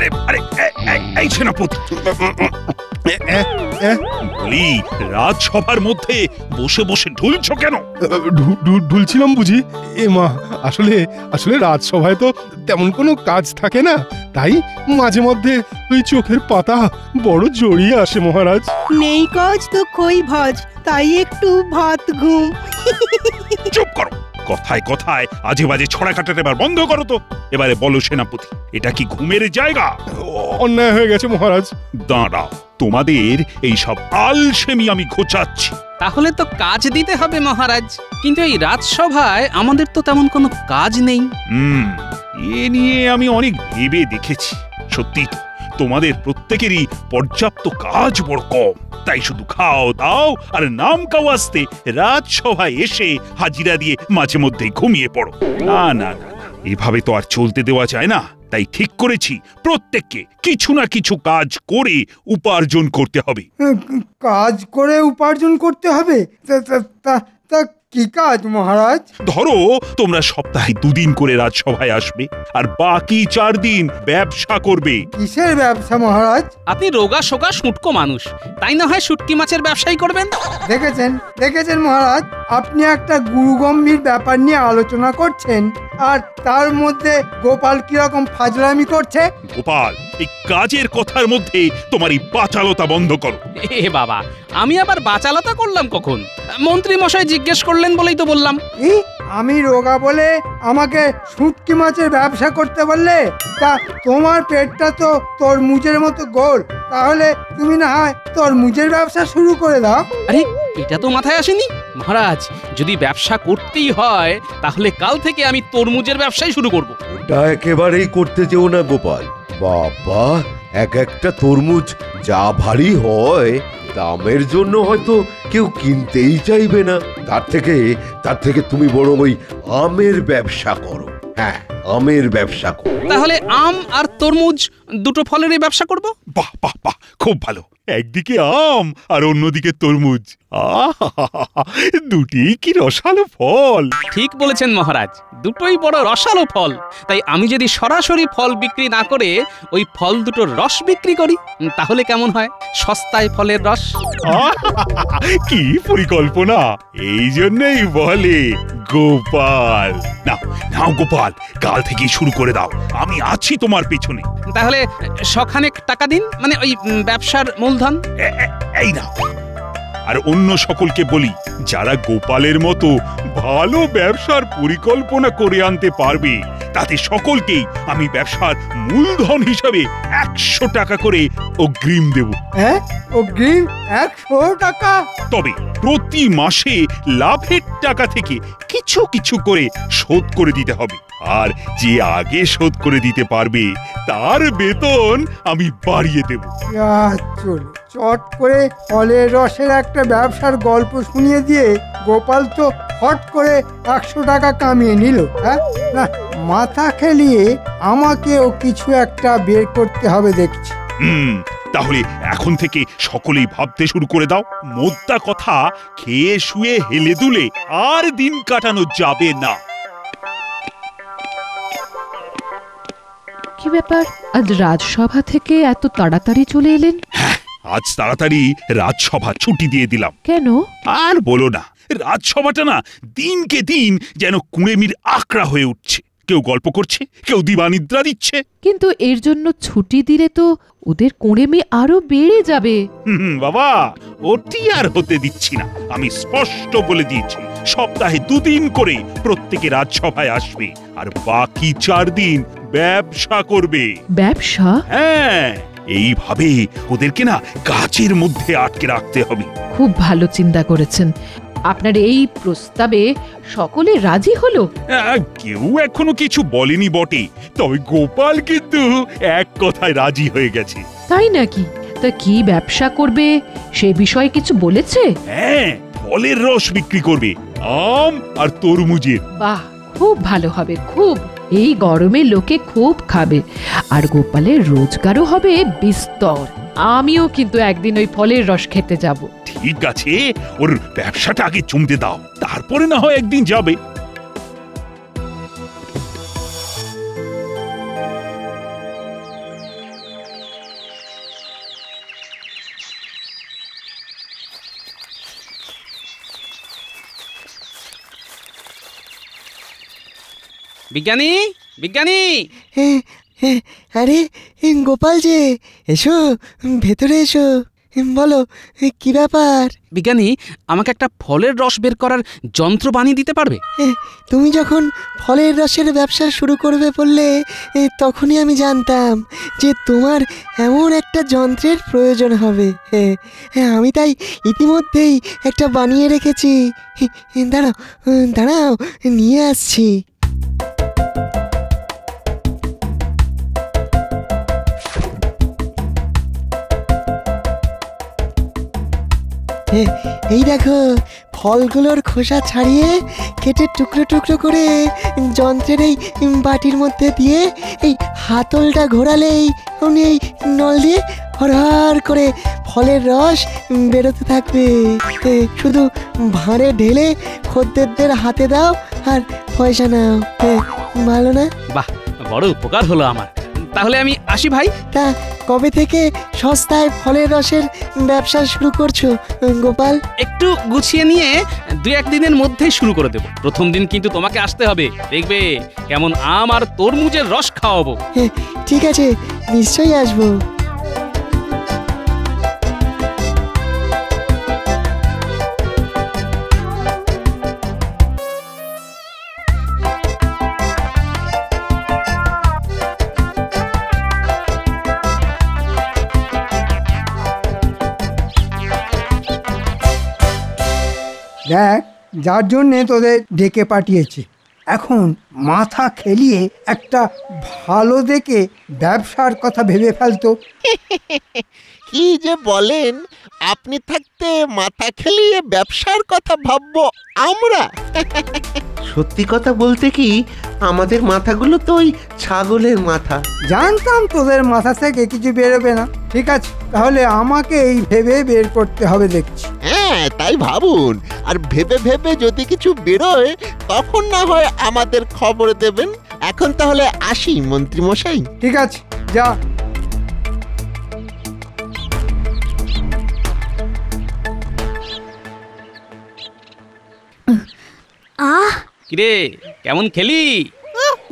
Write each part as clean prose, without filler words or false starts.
আরে আরে এই সেনাপতি, বলি রাজসভার মধ্যে বসে বসে ঢুলছো কেন? ঢুলছিলাম বুঝি। এ মা, আসলে আসলে রাজসভায় তো তেমন কোনো কাজ থাকে না, তাই মাঝে মধ্যে ওই চোখের পাতা বড় জড়িয়ে আসে মহারাজ। নেই কাজ তো কই ভাজ, তাই একটু ভাত ঘুম। চুপ করো, কথায় কথায় আজে বাজে ছড়া কাটাতে এবার বন্ধ করো তো। এবারে বলো সেনাপতি, এটা কি ঘুমের জায়গা? অন্যায় হয়ে গেছে মহারাজ। দাঁড়াও, তোমাদের এই সব আলসেমি আমি ঘোচাচ্ছি। তাহলে তো কাজ দিতে হবে মহারাজ, কিন্তু এই রাজসভায় আমাদের তো তেমন কোনো কাজ নেই। এ নিয়ে আমি অনেক ভেবে দেখেছি। সত্যি তো, তোমাদের প্রত্যেকেরই পর্যাপ্ত কাজ বড় কম, তাই শুধু খাও দাও আর নাম কাওয়াজতে রাজসভায় এসে হাজিরা দিয়ে মাঝে মধ্যে ঘুমিয়ে পড়ো। না না না, এভাবে তো আর চলতে দেওয়া যায় না। তাই ঠিক করেছি, প্রত্যেককে কিছু না কিছু কাজ করে উপার্জন করতে হবে। কাজ করে উপার্জন করতে হবে? তা কি কাজ মহারাজ? ধরো তোমরা সপ্তাহে 2 দিন করে রাজসভায় আসবে আর বাকি 4 দিন ব্যবসা করবে। কিসের ব্যবসা মহারাজ? আপনি রোগা সোগা শুটকো মানুষ, তাই না হয় শুটকি মাছের ব্যবসাই করবেন। দেখেছেন মহারাজ, আপনি একটা গুরুগম্ভীর ব্যাপার নিয়ে আলোচনা করছেন, আর তার মধ্যে গোপাল কিরকম ফাজলামি করছে। গোপাল, এই কাজের কথার মধ্যে তোমার এই বাচালতা বন্ধ করো। এ বাবা, আমি আবার বাচালতা করলাম কখন? মন্ত্রী মশাই জিজ্ঞেস করলেন বলেই তো বললাম। আমি রোগা বলে আমাকে শুটকি মাছের ব্যবসা করতে বললে? তা তোমার পেটটা তো তরমুজের মতো গোল, তাহলে তুমি না হয় তরমুজের ব্যবসা শুরু করে দাও। আরে, এটা তো মাথায় আসেনি মহারাজ। যদি ব্যবসা করতেই হয় তাহলে কাল থেকে আমি তরমুজের ব্যবসাই শুরু করব। ওটা একেবারেই করতে চেও না গোপাল। বাবা, এক একটা তরমুজ যা ভারী হয়, দামের জন্য হয়তো কেউ কিনতেই চাইবে না। তার থেকে তুমি বরং ওই আমের ব্যবসা করো। হ্যাঁ, আমের ব্যবসা করো। তাহলে আম আর তরমুজ দুটো ফলেরই ব্যবসা করব। বাহ বাহ বাহ, খুব ভালো। একদিকে আম আর অন্যদিকে তরমুজ, দুটি কি রসালো ফল। ঠিক বলেছেন মহারাজ, দুটোই বড় রসালো ফল। তাই আমি যদি সরাসরি ফল বিক্রি না করে ওই ফল দুটোর রস বিক্রি করি, তাহলে কেমন হয়? সস্তায় ফলের রস। কি পরিকল্পনা! এই জন্যই বলে গোপাল। নাও গোপাল, কাল থেকে শুরু করে দাও, আমি আছি তোমার পেছনে। তাহলে সখানেক টাকা দিন, মানে ওই ব্যবসার মূলধন। এই না, আর অন্য সকলকে বলি, যারা গোপালের মতো ভালো ব্যবসার পরিকল্পনা করে আনতে পারবে, তাতে সকলকেই আমি ব্যবসার মূলধন হিসাবে 100 টাকা করে অগ্রিম দেব। হ্যাঁ, অগ্রিম 100 টাকা? তবে প্রতি মাসে লাভের টাকা থেকে কিছু কিছু করে শোধ করে দিতে হবে। আর যে আগে শোধ করে দিতে পারবে তার বেতন আমি বাড়িয়ে দেব। চট করে ফলের রসের একটা ব্যবসার গল্প শুনিয়ে দিয়ে গোপাল তো হট করে 100 টাকা কামিয়ে নিল। হ্যাঁ, না, মাথা খেলিয়ে আমাকেও কিছু একটা বের করতে হবে দেখছি। তাহলে এখন থেকে সকলেই ভাবতে শুরু করে দাও। মোদ্দা কথা, খেয়ে শুয়ে হেলে দুলে আর দিন কাটানো যাবে না। কি ব্যাপার, আজ রাজসভা থেকে এত তাড়াতাড়ি চলে এলেন? হ্যাঁ, আজ তাড়াতাড়ি রাজসভা ছুটি দিয়ে দিলাম। কেন? আর বলো না, রাজসভাটা না দিনকে দিন যেন কুঁড়েমির আকড়া হয়ে উঠছে। কেউ গল্প করছে, কেউ দিবানিদ্রা দিচ্ছে। কিন্তু এর জন্য ছুটি দিলে তো ওদের কুঁড়েমি আরো বেড়ে যাবে। বাবা, ওটি আর হতে দিচ্ছি না। আমি স্পষ্ট বলে দিয়েছি, সপ্তাহে 2 দিন করে প্রত্যেকে রাজসভায় আসবে আর বাকি 4 দিন ব্যবসা করবে। ব্যবসা? হ্যাঁ, এইভাবে ওদেরকে না কাজের মধ্যে আটকে রাখতে হবে। খুব ভালো চিন্তা করেছেন। আপনার এই প্রস্তাবে সকলে রাজি হলো? কেউ এখনো কিছু বলেনি বটে, তবে গোপাল কিন্তু এক কথায় রাজি হয়ে গেছে। তাই নাকি? তা কি ব্যবসা করবে সে বিষয়ে কিছু বলেছে? হ্যাঁ, ফলের রস বিক্রি করবে, আম আর তরমুজের। বাহ, খুব ভালো হবে, খুব। এই গরমে লোকে খুব খাবে আর গোপালের রোজগারও হবে বিস্তর। আমিও কিন্তু একদিন ওই ফলের রস খেতে যাব। ঠিক আছে, ওর ব্যবসাটা আগে জমতে দাও, তারপরে না হয় একদিন যাবে। বিজ্ঞানী, বিজ্ঞানী! আরে গোপাল যে, এসো ভেতরে এসো। বলো কি ব্যাপার? বিজ্ঞানী, আমাকে একটা ফলের রস বের করার যন্ত্র বানিয়ে দিতে পারবে? তুমি যখন ফলের রসের ব্যবসা শুরু করবে বললে তখনই আমি জানতাম যে তোমার এমন একটা যন্ত্রের প্রয়োজন হবে। আমি তাই ইতিমধ্যেই একটা বানিয়ে রেখেছি। দাঁড়াও দাঁড়াও, নিয়ে আসছি। এই দেখো, ফলগুলোর খোসা ছাড়িয়ে কেটে টুকরো টুকরো করে যন্ত্রের এই বাটির মধ্যে দিয়ে এই হাতলটা ঘোরালেই উনি এই নল দিয়ে হরহর করে ফলের রস বেরোতে থাকবে। শুধু ভাঁড়ে ঢেলে খদ্দেরদের হাতে দাও আর পয়সা নাও। ভালো না? বাহ, বড় উপকার হলো আমার। তাহলে আমি আসি ভাই। তা কবে থেকে সস্তায় ফলের রসের ব্যবসা শুরু করছো গোপাল? একটু গুছিয়ে নিয়ে 2-1 দিনের মধ্যেই শুরু করে দেব। প্রথম দিন কিন্তু তোমাকে আসতে হবে, দেখবে কেমন আম আর তরমুজের রস খাওয়াবো। ঠিক আছে, নিশ্চয়ই আসবো। দেখ, যার জন্যে তোদের ডেকে পাঠিয়েছি, এখন মাথা খেলিয়ে একটা ভালো দেখে ব্যবসার কথা ভেবে ফেলতো। কি যে বলেন, আপনি থাকতে মাথা খেলিয়ে ব্যবসার কথা ভাববো আমরা? সত্যি কথা বলতে কি, আমাদের মাথাগুলো তো ওই ছাগলের মাথা। জানতাম তোদের মাথা থেকে কিছু বেরোবে না। ঠিক আছে, তাহলে আমাকে এই ভেবে বের করতে হবে দেখছি। হ্যাঁ, তাই ভাবুন। আর ভেবে ভেবে যদি কিছু বেরোয় তখন না হয় আমাদের খবর দেবেন। এখন তাহলে আসি মন্ত্রী মশাই। ঠিক আছে, যা। কিরে, কেমন খেলি?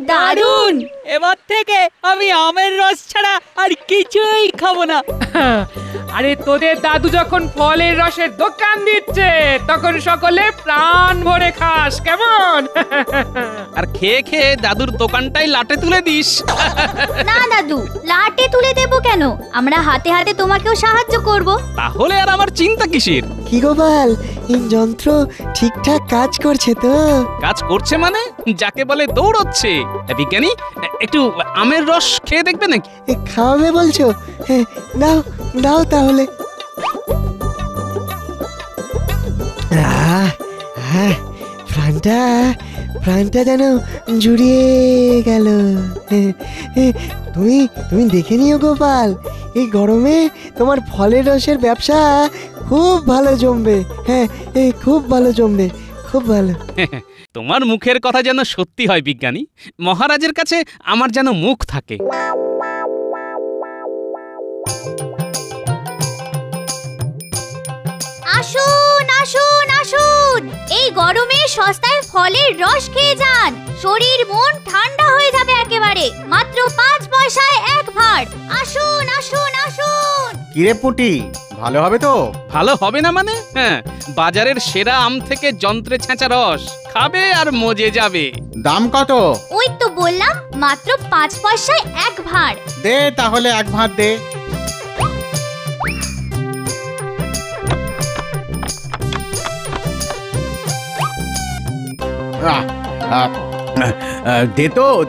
দারুণ! এবার থেকে আমি আমের রস ছাড়া আর কিছুই খাবো না। আরে তোদের দাদু যখন ফলের রসের দোকান দিচ্ছে তখন সকলে প্রাণ ভরে খাস, কেমন? আর খেয়ে খেয়ে দাদুর দোকানটাই লাটে তুলে দিস। না দাদু, লাটে তুলে দেবো কেন? আমরা হাতে হাতে তোমাকেও সাহায্য করব। তাহলে আর আমার চিন্তা কিসের? কি গোপাল, এই যন্ত্র ঠিকঠাক কাজ করছে তো? কাজ করছে মানে? যাকে বলে দৌড়চ্ছে। বিজ্ঞানী, একটু আমের রস খেয়ে দেখবে নাকি? খাওয়াবে বলছো? দাও দাও তাহলে। প্রাণটা যেন জুড়িয়ে গেল। তুমি দেখে নিও গোপাল, এই গরমে তোমার ফলের রসের ব্যবসা খুব ভালো জমবে। হ্যাঁ, খুব ভালো জমবে, খুব ভালো। তোমার মুখের কথা যেন সত্যি হয় বিজ্ঞানী। মহারাজের কাছে আমার যেন মুখ থাকে। আসুন আসুন আসুন, এই গরমে সস্তায় ফলের রস খেয়ে যান। শরীর মন ঠান্ডা হয়ে যাবে একেবারে। মাত্র 5 পয়সায় 1 ভাঁড়। আসুন আসুন আসুন। কিরে পুটি, ভালো হবে তো? ভালো হবে না মানে? হ্যাঁ, বাজারের সেরা আম থেকে যন্ত্রে ছেঁচা রস খাবে আর মজে যাবে। দাম কত? ওই তো বললাম, মাত্র 5 পয়সায় 1 ভাঁড়। দে তাহলে 1 ভাঁড় দে।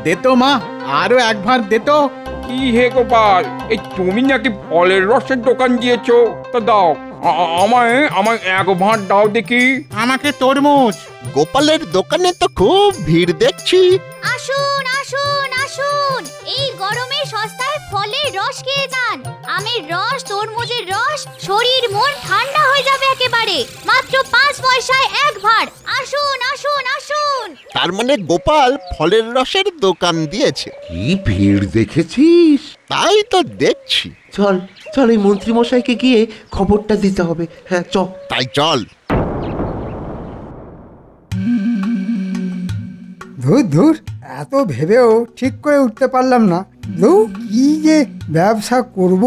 দে তো মা, আরো 1 ভাঁড় দে তো। কি হে গোপাল, এই তুমি নাকি ফলের রসের দোকান দিয়েছো? তা দাও, আমায় 1 ভাঁড় দাও দেখি। আমাকে তরমুজ। গোপালের দোকানে তো খুব ভিড় দেখছি। আসুন আসুন আসুন, এই গরমে সস্তায় ফলের রস খেয়ে যান। আমের রস, তরমুজের রস, শরীর মন ঠান্ডা হয়ে যাবে একেবারে। মাত্র 5 পয়সায় 1 ভাঁড়। আসুন আসুন আসুন। তার মানে গোপাল ফলের রসের দোকান দিয়েছে। কি ভিড় দেখেছিস? তাই তো দেখছি। চল চল, এই মন্ত্রী মশাইকে গিয়ে খবরটা দিতে হবে। হ্যাঁ চল। তাই চল। ধুর ধুর, এত ভেবেও ঠিক করে উঠতে পারলাম না কি যে ব্যবসা করব।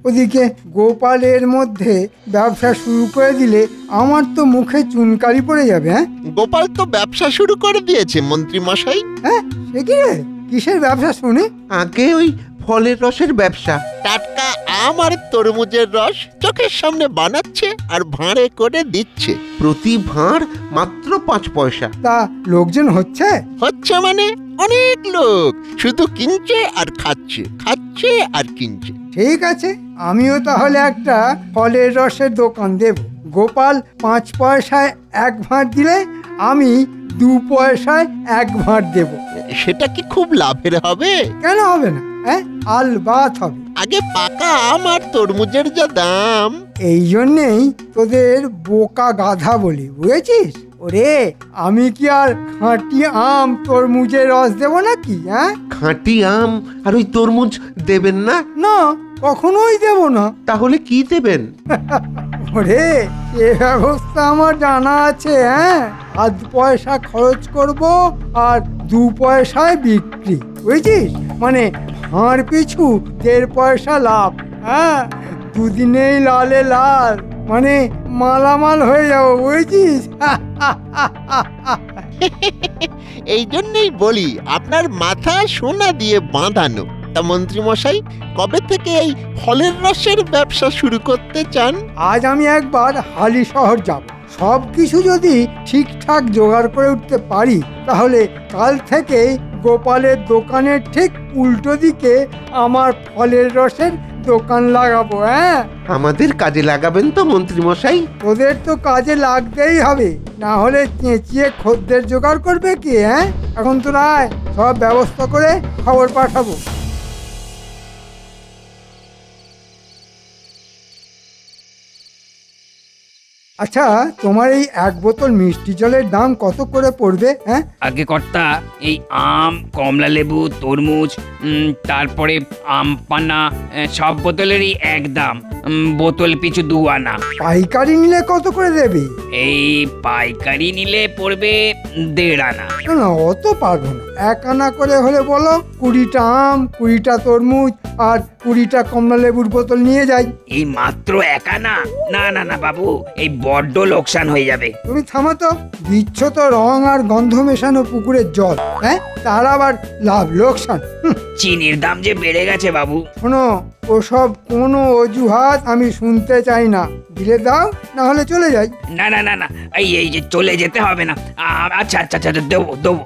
ওদিকে গোপালের মধ্যে ব্যবসা শুরু করে দিলে আমার তো মুখে চুনকালি পড়ে যাবে। হ্যাঁ, গোপাল তো ব্যবসা শুরু করে দিয়েছে মন্ত্রী মশাই। হ্যাঁ, সে কি রে? কিসের ব্যবসা শুনি? আগে ওই ফলের রসের ব্যবসা। টাটকা আম আর তরমুজের রস চোখের সামনে বানাচ্ছে আর ভাঁড়ে করে দিচ্ছে। প্রতি ভাঁড় মাত্র 5 পয়সা। তা লোকজন হচ্ছে? হচ্ছে মানে অনেক লোক শুধু কিনছে আর খাচ্ছে, খাচ্ছে আর কিনছে। ঠিক আছে, আমিও তাহলে একটা ফলের রসের দোকান দেব। গোপাল 5 পয়সায় 1 ভাঁড় দিলে আমি 2 পয়সায় 1 ভাঁড় দেব। সেটা কি খুব লাভের হবে? কেন হবে না? হ্যাঁ, আলবাত হবে। আগে পাকা আম আর তরমুজের যা দাম। এই জন্যেই তোদের বোকা গাধা বলি, বুঝেছিস? ওরে, আমি কি আর খাঁটি আম তরমুজের রস দেব নাকি? হ্যাঁ, খাঁটি আম আর ওই তরমুজ দেবেন না? না, কখনোই দেব না। তাহলে কি দেবেন? ওরে, এ ব্যবস্থা আমার জানা আছে। হ্যাঁ, 8 পয়সা খরচ করব আর 2 পয়সায় বিক্রি, বুঝেছিস? মানে ভাঁড় পিছু 1.5 পয়সা লাভ। হ্যাঁ, দুদিনেই লালে লাল, মানে মালামাল হয়ে যাবো, বুঝেছিস? এই জন্যই বলি আপনার মাথা সোনা দিয়ে বাঁধানো। তা মন্ত্রী মশাই, কবে থেকে এই ফলের রসের ব্যবসা শুরু করতে চান? আজ আমি একবার হালি শহর যাব। সব কিছু যদি ঠিকঠাক জোগাড় করে উঠতে পারি তাহলে কাল থেকে গোপালের দোকানের ঠিক উল্টো দিকে আমার ফলের রসের দোকান লাগাবো। হ্যাঁ, আমাদের কাজে লাগাবেন তো মন্ত্রী মশাই? তোদের তো কাজে লাগতেই হবে, না হলে চেঁচিয়ে খদ্দের জোগাড় করবে কি? হ্যাঁ, এখন তো নয়, সব ব্যবস্থা করে খবর পাঠাবো। আচ্ছা, তোমার এই 1 বোতল মিষ্টি জলের দাম কত করে পড়বে? হ্যাঁ, আগে কর্তা, এই আম, কমলা লেবু, তরমুজ, তারপরে আম পানা, সব বোতলেরই এক দাম। বোতল পিছু 2 আনা। পাইকারি নিলে কত করে দেবে? এই পাইকারি নিলে পড়বে 1.5 আনা। না না, অত পারবো না। 1 আনা করে হলে বলো। 20টা আম, 20টা তরমুজ আর 20টা কমলা লেবুর বোতল নিয়ে যাই। এই মাত্র 1 আনা? না না না বাবু, এই বড্ড লোকসান হয়ে যাবে। তুমি থামো তো, দিচ্ছ তো রং আর গন্ধ মেশানো পুকুরের জল। হ্যাঁ, তার আবার লাভ লোকসান? চিনির দাম যে বেড়ে গেছে বাবু। শোনো, ওসব কোনো অজুহাত আমি শুনতে চাই না। দিলে দাও, না হলে চলে যাই। না না না না, এই যে চলে যেতে হবে না। আচ্ছা আচ্ছা আচ্ছা, দেবো দেবো।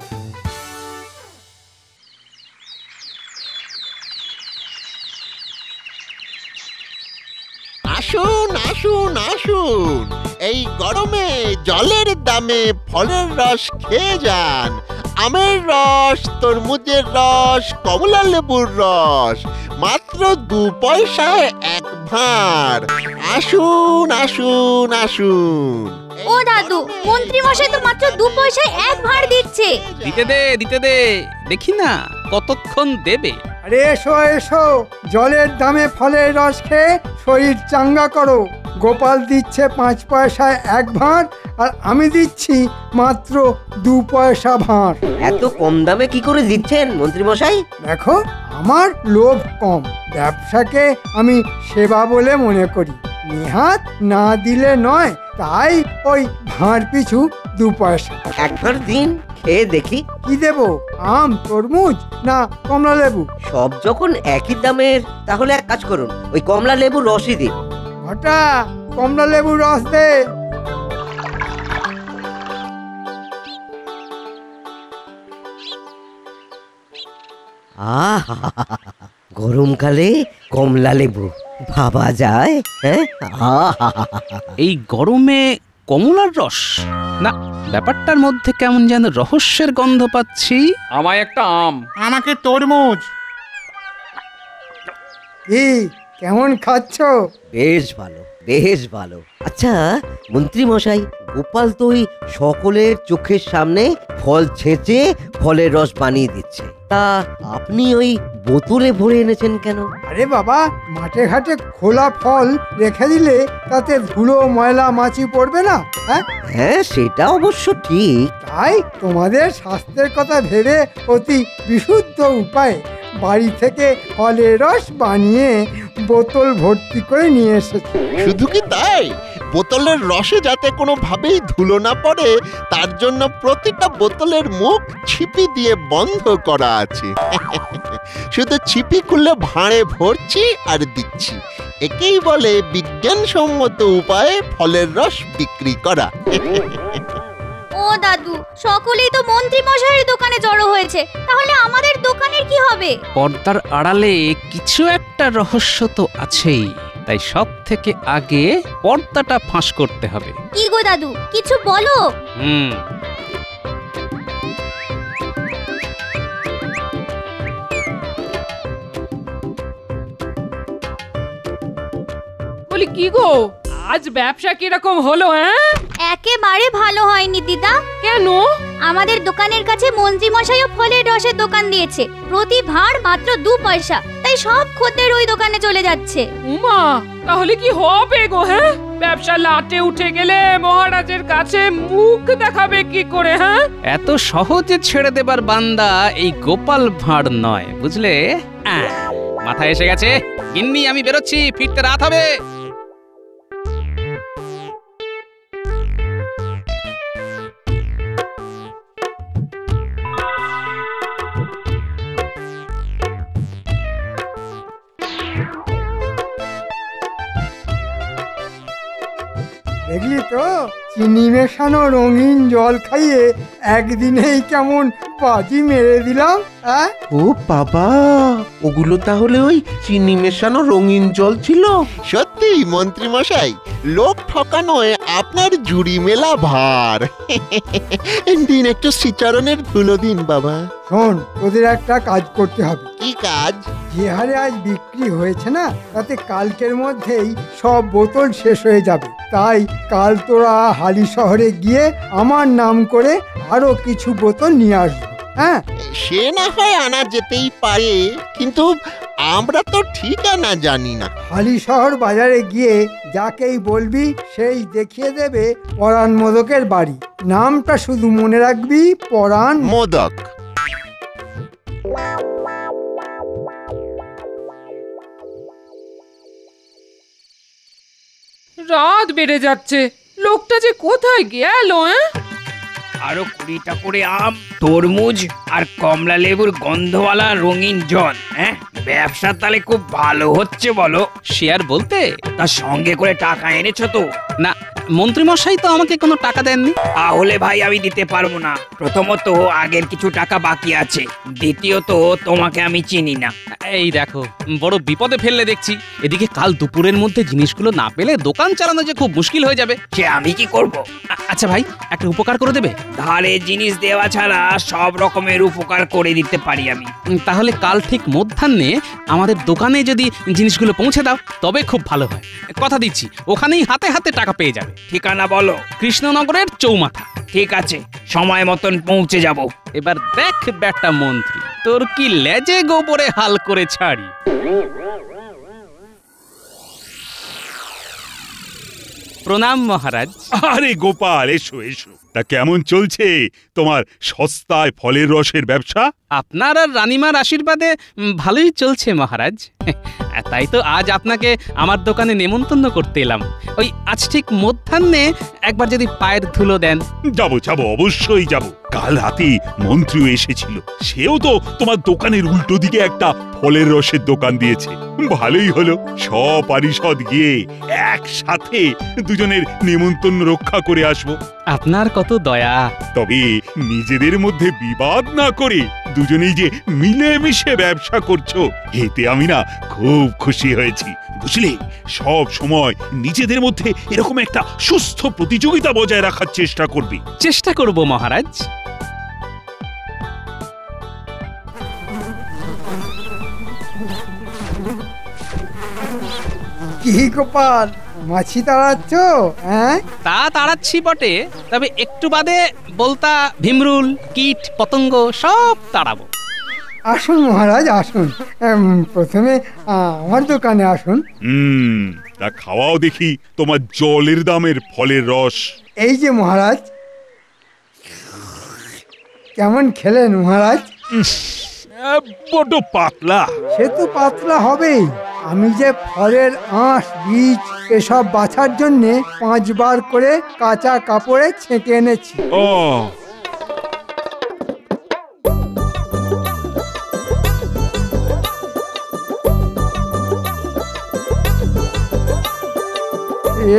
আসুন আসুন আসুন, এই গরমে জলের দামে ফলের রস খেয়ে যান। আমের রস, তরমুজের রস, কমলা লেবুর রস মাত্র 2 পয়সায় 1 ভাঁড়। আসুন আসুন আসুন। ও দাদু, মন্ত্রী মশাই তো মাত্র 2 পয়সায় 1 ভাঁড় দিচ্ছে। দিতে দে, দেখি না কতক্ষণ দেবে। আরে এসো এসো, জলের দামে ফলের রস খেয়ে শরীর চাঙ্গা করো। গোপাল দিচ্ছে 5 পয়সায় 1 ভাঁড় আর আমি দিচ্ছি মাত্র 2 পয়সা ভাঁড়। এত কম দামে কি করে দিচ্ছেন মন্ত্রী মশাই? দেখো, আমার লোভ কম, ব্যবসাকে আমি সেবা বলে মনে করি। নেহাত না দিলে নয়, তাই ওই ভাঁড় পিছু 2 পয়সা। 1 ভাঁড় দিন, খেয়ে দেখি। কি দেবো, আম, তরমুজ না কমলা লেবু? সব যখন একই দামের, তাহলে এক কাজ করুন, ওই কমলা লেবুর রসই দিন। ঘটা, কমলা লেবুর রস দে। আহা, গরমকালে কমলা লেবু ভাবা যায়? হ্যাঁ, এই গরমে কমলার রস? না, ব্যাপারটার মধ্যে কেমন যেন রহস্যের গন্ধ পাচ্ছি। আমায় একটা আম। আমাকে তরমুজ। কেমন খাচ্ছ? বেশ ভালো, বেশ ভালো। আচ্ছা মন্ত্রী মশাই, গোপাল তো ওই সকলের চোখের সামনে ফল ছেঁচে ফলের রস বানিয়ে দিচ্ছে, তা আপনি ওই বোতলে ভরে এনেছেন কেন? আরে বাবা, মাঠে ঘাটে খোলা ফল রেখে দিলে তাতে ধুলো ময়লা মাছি পড়বে না? হ্যাঁ হ্যাঁ, সেটা অবশ্য ঠিক। তাই তোমাদের স্বাস্থ্যের কথা ভেবে অতি বিশুদ্ধ উপায়ে বাড়ি থেকে ফলের রস বানিয়ে বোতল ভর্তি করে নিয়ে এসেছি। শুধু কি তাই, বোতলের রসে যাতে কোনোভাবেই ধুলো না পড়ে তার জন্য প্রতিটা বোতলের মুখ ছিপি দিয়ে বন্ধ করা আছে। শুধু ছিপি খুললে ভাঁড়ে ভরছি আর দিচ্ছি। একেই বলে বিজ্ঞানসম্মত উপায়ে ফলের রস বিক্রি করা। ও দাদু, সকলেই তো মন্ত্রী মশাইয়ের দোকানে জড়ো হয়েছে, তাহলে আমাদের দোকানের কি হবে? পর্দার আড়ালে কিছু একটা রহস্য তো আছেই, তাই সব থেকে আগে পর্দাটা ফাঁস করতে হবে। কি গো দাদু, কিছু বলো। বলি কি গো, আজ ব্যবসা কিরকম হলো? একেবারে ভালো হয়নি দিদা। কেন? আমাদের দোকানের কাছে মন্ত্রী মশাইও ফলের রসের দোকান দিয়েছে, প্রতি ভাঁড় মাত্র 2 পয়সা, তাই সব খদ্দের ওই দোকানে চলে যাচ্ছে। উমা, তাহলে কি হবে গো? ব্যবসা লাটে উঠে গেলে মহারাজের কাছে মুখ দেখাবে কি করে? এত সহজে ছেড়ে দেবার বান্দা এই গোপাল ভাঁড় নয়, বুঝলে? মাথায় এসে গেছে। গিন্নি, আমি বেরোচ্ছি, ফিরতে রাত হবে। দেখলি তো, চিনি মেশানো রঙিন জল খাইয়ে একদিনেই কেমন বাজি মেরে দিলাম। ও বাবা, ওগুলো তাহলে ওই চিনি মেশানো রঙিন জল ছিল? সত্যি মন্ত্রী মশাই, লোক ঠকানোয় আপনার জুড়ি মেলা ভার। দিন একটু শ্রীচরণের ধুলো দিন বাবা। শোন, তোদের একটা কাজ করতে হবে। কি কাজ? যে হারে আজ বিক্রি হয়েছে না, তাতে কালকের মধ্যেই সব বোতল শেষ হয়ে যাবে। তাই কাল তোরা হালি শহরে গিয়ে আমার নাম করে আরো কিছু বোতল নিয়ে আসবো। সে না হয় আনা যেতেই পারে, কিন্তু আমরা তো ঠিকানা জানি না। হালি শহর বাজারে গিয়ে যাকেই বলবি সেই দেখিয়ে দেবে পরাণ মোদকের বাড়ি। নামটা শুধু মনে রাখবি, পরাণ মোদক। রাত বেড়ে যাচ্ছে, লোকটা যে কোথায় গেল? আরো 20টা করে আম, তরমুজ আর কমলা লেবুর গন্ধওয়ালা রঙিন জল। ব্যবসা তাহলে খুব ভালো হচ্ছে বলো। শেয়ার বলতে তার সঙ্গে করে টাকা এনেছো তো? না, মন্ত্রী মশাই তো আমাকে কোনো টাকা দেননি। তাহলে ভাই আমি দিতে পারবো না। প্রথমত আগের কিছু টাকা বাকি আছে, দ্বিতীয়ত তোমাকে আমি চিনি না। এই দেখো, বড় বিপদে ফেললে দেখছি। এদিকে কাল দুপুরের মধ্যে জিনিসগুলো না পেলে দোকান চালানো যে খুব মুশকিল হয়ে যাবে। সে আমি কি করব? আচ্ছা ভাই, একটা উপকার করে দেবে? ধারে জিনিস দেওয়া ছাড়া সব রকমের উপকার করে দিতে পারি আমি। তাহলে কাল ঠিক মধ্যাহ্নে আমাদের দোকানে যদি জিনিসগুলো পৌঁছে দাও তবে খুব ভালো হয়। কথা দিচ্ছি, ওখানেই হাতে হাতে টাকা পেয়ে যাবে। ঠিকানা বলো। কৃষ্ণনগরের চৌমাথা। ঠিক আছে, সময় মতন পৌঁছে যাব। এবার দেখ ব্যাটা মন্ত্রী, তোর কি লেজে গোবরে হাল করে ছাড়ি। প্রণাম মহারাজ। আরে গোপাল, এসো এসো। তা কেমন চলছে তোমার সস্তায় ফলের রসের ব্যবসা? আপনার আর রানীমার আশীর্বাদে ভালোই চলছে মহারাজ। তাই তো আজ আপনাকে আমার দোকানে নেমন্তন্ন করতে এলাম। ওই আজ ঠিক মধ্যাহ্নে একবার যদি পায়ের ধুলো দেন। যাবো যাবো, অবশ্যই যাবো। কাল রাতে মন্ত্রীও এসেছিল, সেও তো তোমার দোকানের উল্টো দিকে একটা ফলের রসের দোকান দিয়েছে। ভালোই হলো, সপরিষদ গিয়ে একসাথে দুজনের নেমন্তন্ন রক্ষা করে আসবো। আপনার কত দয়া। তবে নিজেদের মধ্যে বিবাদ না করে দুজনেই যে মিলেমিশে ব্যবসা করছো, এতে আমি না খুব খুশি হয়েছি। বুঝলে, সব সময় নিজেদের মধ্যে এরকম একটা সুস্থ প্রতিযোগিতা বজায় রাখার চেষ্টা করবি। চেষ্টা করব মহারাজ। কি গোপাল, মাছি তাড়াচ্ছ? হ্যাঁ, তা তাড়াচ্ছি বটে, তবে একটু বাদে বলতা ভিমরুল কীট পতঙ্গ সব তাড়াবো। আসুন মহারাজ আসুন, প্রথমে আমার দোকানে আসুন। তা খাওয়াও দেখি তোমার জলের দামের ফলের রস। এই যে মহারাজ, কেমন খেলেন মহারাজ? বড্ড পাতলা। সে তো পাতলা হবেই, আমি যে ফলের আঁশ বীজ এসব বাছার জন্য 5 বার করে কাঁচা কাপড়ে ছেঁকে এনেছি। ও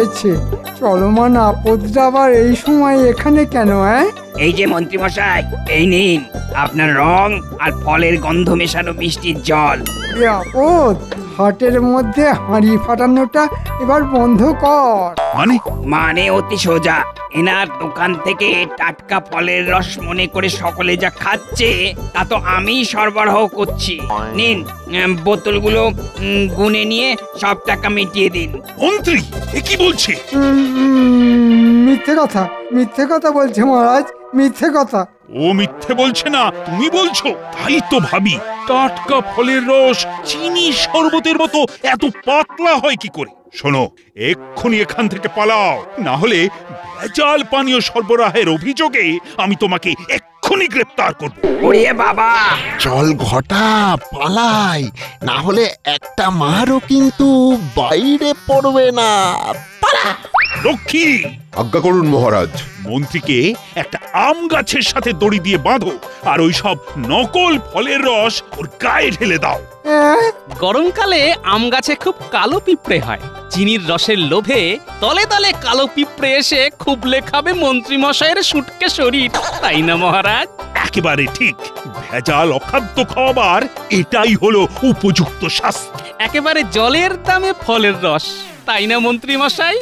এছে চলমান আপদটা আবার এই সময় এখানে কেন? এই যে মন্ত্রী মশাই, এই নিন আপনার রং আর ফলের গন্ধ মেশানো মিষ্টির জল। আপদ, হাটের মধ্যে হাঁড়ি ফাটানোটা এবার বন্ধ কর। মানে অতি সোজা, এনার দোকান থেকে টাটকা ফলের রস মনে করে সকলে যা খাচ্ছে তা তো আমি সরবরাহ করছি। নিন বোতলগুলো গুনে নিয়ে সব টাকা মিটিয়ে দিন। মন্ত্রী এ কি বলছে? মিথ্যে কথা, মিথ্যে কথা বলছে মহারাজ, মিথ্যে কথা। ও মিথ্যে বলছে না, তুমি বলছো। তাই তো ভাবি, টাটকা ফলের রস চিনি শরবতের মতো এত পাতলা হয় কি করে? শোনো, এক্ষুনি এখান থেকে পালাও, না হলে ভেজাল পানীয় সরবরাহের অভিযোগে আমি তোমাকে এক্ষুনি গ্রেফতার করব। ওরে বাবা, চল ঘটা পালাই, না হলে একটা মারও কিন্তু বাইরে পড়বে না। পালা। রক্ষী, আজ্ঞা করুন মহারাজ। মন্ত্রীকে একটা আম গাছের সাথে দড়ি দিয়ে বাঁধো, আর ওই সব নকল ফলের রস ওর গায়ে ঢেলে দাও। গরমকালে আম গাছে খুব কালো পিঁপড়ে হয়, চিনির রসের লোভে তলে তলে কালো পিঁপড়ে এসে খুবলে খাবে মন্ত্রী মশাইয়ের শুটকে শরীর, তাই না মহারাজ? একেবারে ঠিক, ভেজাল অখাদ্য খাওয়াবার এটাই হলো উপযুক্ত শাস্তি। একেবারে জলের দামে ফলের রস, তাই না মন্ত্রী মশাই?